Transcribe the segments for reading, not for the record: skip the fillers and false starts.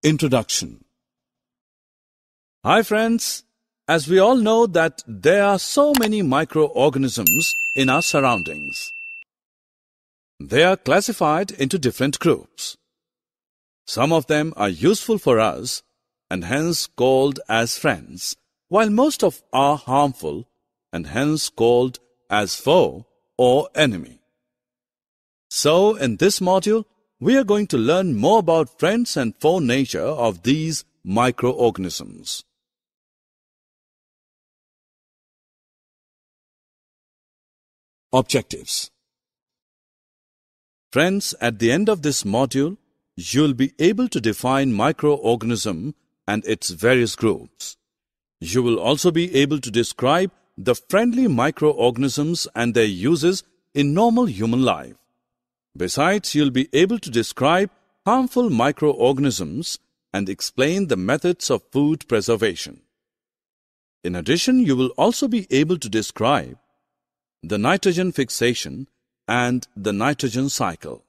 Introduction. Hi friends, as we all know that there are so many microorganisms in our surroundings. They are classified into different groups. Some of them are useful for us and hence called as friends, while most of are harmful and hence called as foe or enemy. So in this module, we are going to learn more about friends and foe nature of these microorganisms. Objectives. Friends, at the end of this module, you'll be able to define microorganism and its various groups. You will also be able to describe the friendly microorganisms and their uses in normal human life. Besides, you'll be able to describe harmful microorganisms and explain the methods of food preservation. In addition, you will also be able to describe the nitrogen fixation and the nitrogen cycle.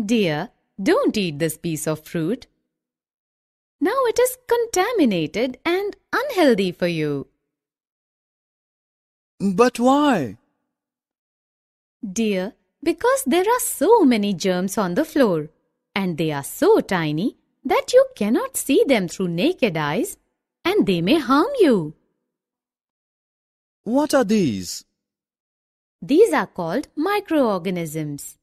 Dear, don't eat this piece of fruit. Now it is contaminated and unhealthy for you. But why? Dear, because there are so many germs on the floor and they are so tiny that you cannot see them through naked eyes and they may harm you. What are these? These are called microorganisms.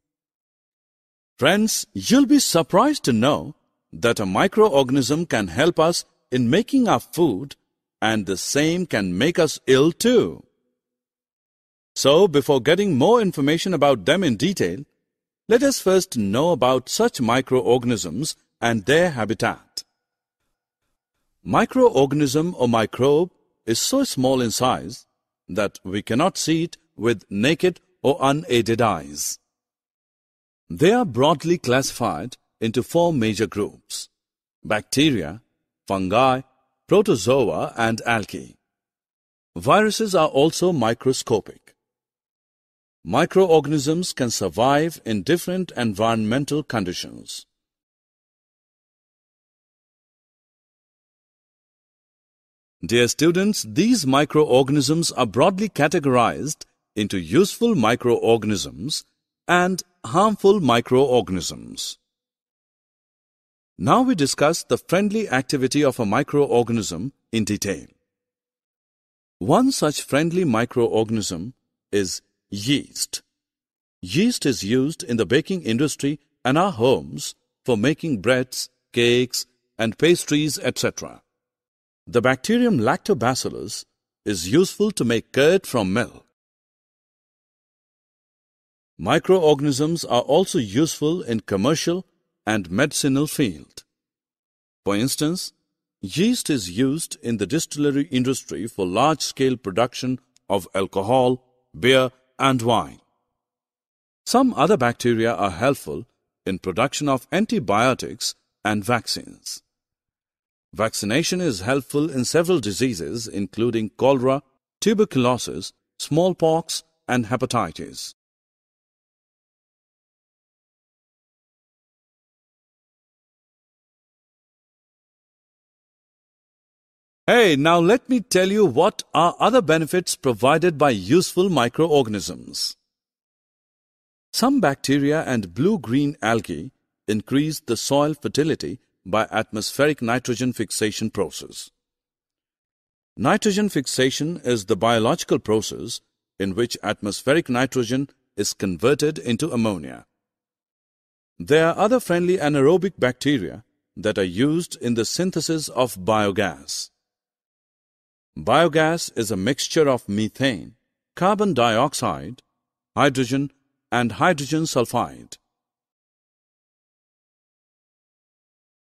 Friends, you'll be surprised to know that a microorganism can help us in making our food and the same can make us ill too. So, before getting more information about them in detail, let us first know about such microorganisms and their habitat. Microorganism or microbe is so small in size that we cannot see it with naked or unaided eyes. They are broadly classified into four major groups: bacteria, fungi, protozoa and algae. Viruses are also microscopic. Microorganisms can survive in different environmental conditions. Dear students, these microorganisms are broadly categorized into useful microorganisms and harmful microorganisms. Now we discuss the friendly activity of a microorganism in detail. One such friendly microorganism is yeast. Yeast is used in the baking industry and our homes for making breads, cakes, and pastries, etc. The bacterium Lactobacillus is useful to make curd from milk. Microorganisms are also useful in commercial and medicinal field. For instance, yeast is used in the distillery industry for large-scale production of alcohol, beer, and wine. Some other bacteria are helpful in production of antibiotics and vaccines. Vaccination is helpful in several diseases including cholera, tuberculosis, smallpox, and hepatitis. Hey, now let me tell you what are other benefits provided by useful microorganisms. Some bacteria and blue-green algae increase the soil fertility by atmospheric nitrogen fixation process. Nitrogen fixation is the biological process in which atmospheric nitrogen is converted into ammonia. There are other friendly anaerobic bacteria that are used in the synthesis of biogas. Biogas is a mixture of methane, carbon dioxide, hydrogen, and hydrogen sulfide.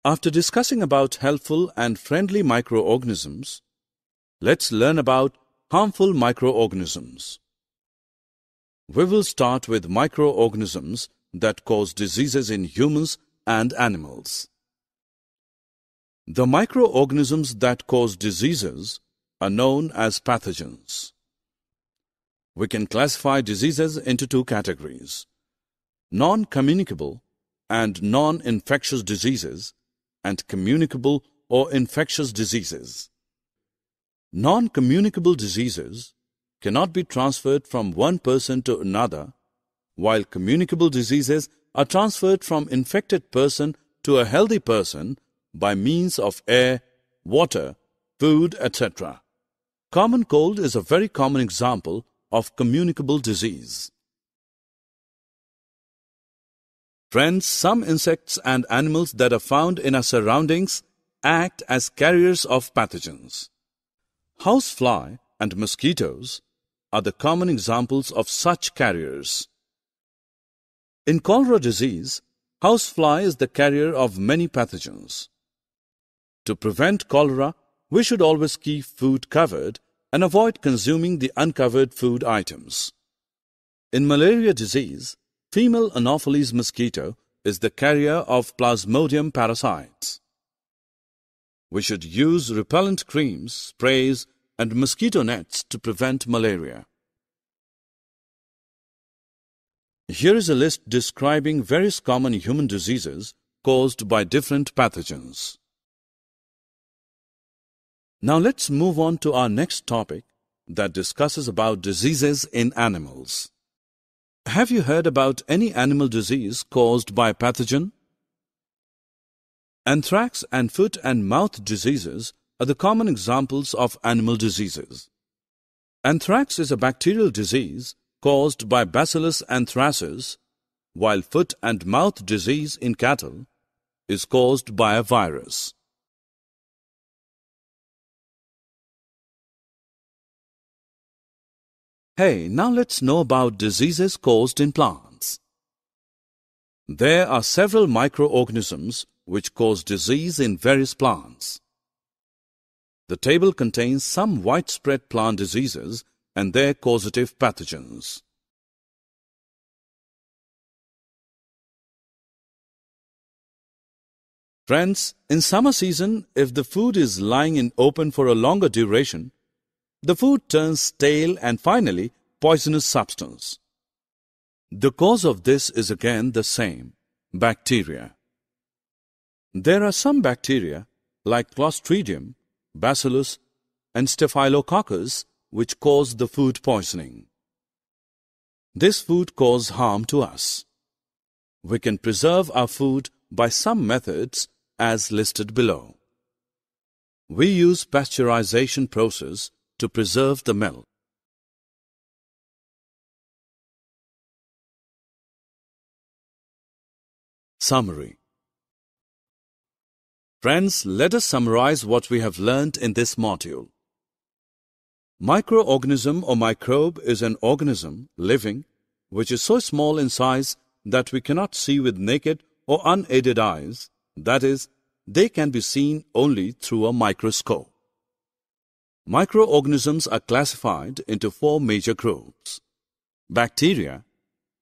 After discussing about helpful and friendly microorganisms, let's learn about harmful microorganisms. We will start with microorganisms that cause diseases in humans and animals. The microorganisms that cause diseases are known as pathogens. We can classify diseases into two categories: non-communicable and non-infectious diseases, and communicable or infectious diseases. Non-communicable diseases cannot be transferred from one person to another, while communicable diseases are transferred from infected person to a healthy person by means of air, water, food, etc. Common cold is a very common example of communicable disease. Friends, some insects and animals that are found in our surroundings act as carriers of pathogens. Housefly and mosquitoes are the common examples of such carriers. In cholera disease, housefly is the carrier of many pathogens. To prevent cholera, we should always keep food covered and avoid consuming the uncovered food items. In malaria disease, female Anopheles mosquito is the carrier of Plasmodium parasites. We should use repellent creams, sprays, and mosquito nets to prevent malaria. Here is a list describing various common human diseases caused by different pathogens. Now let's move on to our next topic that discusses about diseases in animals. Have you heard about any animal disease caused by pathogen? Anthrax and foot and mouth diseases are the common examples of animal diseases. Anthrax is a bacterial disease caused by Bacillus anthracis, while foot and mouth disease in cattle is caused by a virus. Hey, now let's know about diseases caused in plants. There are several microorganisms which cause disease in various plants. The table contains some widespread plant diseases and their causative pathogens. Friends, in summer season, if the food is lying in open for a longer duration, the food turns stale and finally poisonous substance. The cause of this is again the same: bacteria. There are some bacteria like Clostridium, Bacillus, and Staphylococcus which cause the food poisoning. This food causes harm to us. We can preserve our food by some methods as listed below. We use pasteurization process to preserve the milk. Summary. Friends, let us summarize what we have learnt in this module. Microorganism or microbe is an organism, living, which is so small in size that we cannot see with naked or unaided eyes, that is, they can be seen only through a microscope. Microorganisms are classified into four major groups: bacteria,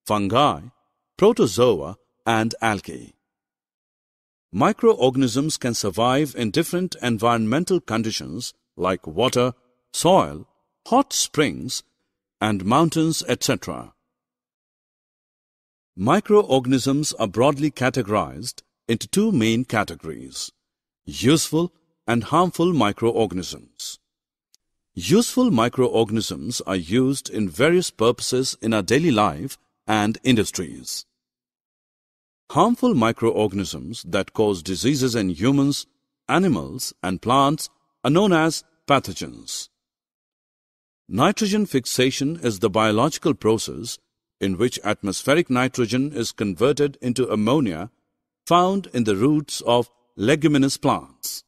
fungi, protozoa, and algae. Microorganisms can survive in different environmental conditions like water, soil, hot springs, and mountains, etc. Microorganisms are broadly categorized into two main categories: useful and harmful microorganisms. Useful microorganisms are used in various purposes in our daily life and industries. Harmful microorganisms that cause diseases in humans, animals, and plants are known as pathogens. Nitrogen fixation is the biological process in which atmospheric nitrogen is converted into ammonia found in the roots of leguminous plants.